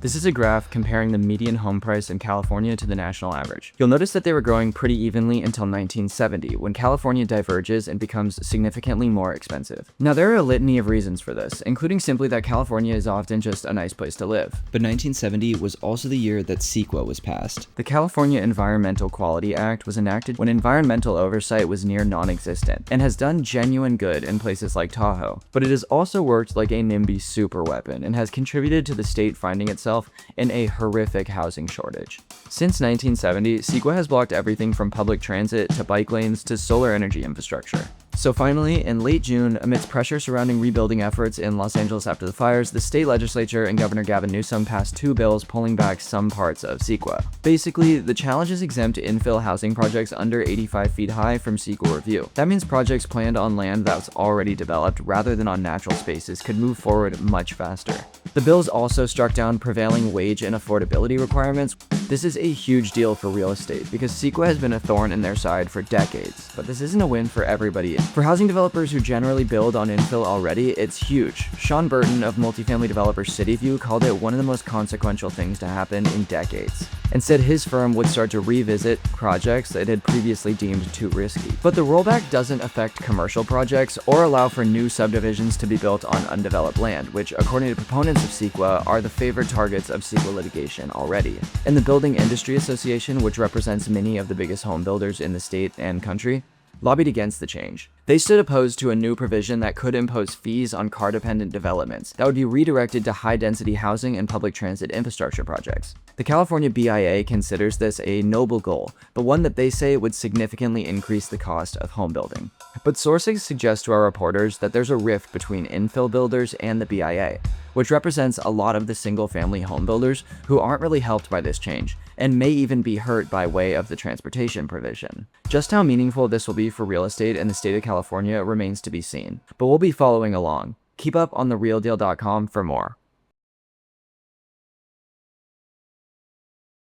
This is a graph comparing the median home price in California to the national average. You'll notice that they were growing pretty evenly until 1970, when California diverges and becomes significantly more expensive. Now, there are a litany of reasons for this, including simply that California is often just a nice place to live. But 1970 was also the year that CEQA was passed. The California Environmental Quality Act was enacted when environmental oversight was near non-existent, and has done genuine good in places like Tahoe. But it has also worked like a NIMBY superweapon, and has contributed to the state finding itself in a horrific housing shortage. Since 1970, CEQA has blocked everything from public transit to bike lanes to solar energy infrastructure. So finally, in late June, amidst pressure surrounding rebuilding efforts in Los Angeles after the fires, the state legislature and Governor Gavin Newsom passed 2 bills pulling back some parts of CEQA. Basically, the challenges exempt infill housing projects under 85 feet high from CEQA review. That means projects planned on land that's already developed rather than on natural spaces could move forward much faster. The bills also struck down prevailing wage and affordability requirements. This is a huge deal for real estate because CEQA has been a thorn in their side for decades, but this isn't a win for everybody. For housing developers who generally build on infill already, it's huge. Sean Burton of multifamily developer CityView called it one of the most consequential things to happen in decades, and said his firm would start to revisit projects that it had previously deemed too risky. But the rollback doesn't affect commercial projects or allow for new subdivisions to be built on undeveloped land, which, according to proponents of CEQA, are the favored targets of CEQA litigation already. And the Building Industry Association, which represents many of the biggest home builders in the state and country, lobbied against the change. They stood opposed to a new provision that could impose fees on car-dependent developments that would be redirected to high-density housing and public transit infrastructure projects. The California BIA considers this a noble goal, but one that they say would significantly increase the cost of home building. But sources suggest to our reporters that there's a rift between infill builders and the BIA, which represents a lot of the single-family home builders who aren't really helped by this change, and may even be hurt by way of the transportation provision. Just how meaningful this will be for real estate in the state of California remains to be seen, but we'll be following along. Keep up on therealdeal.com for more.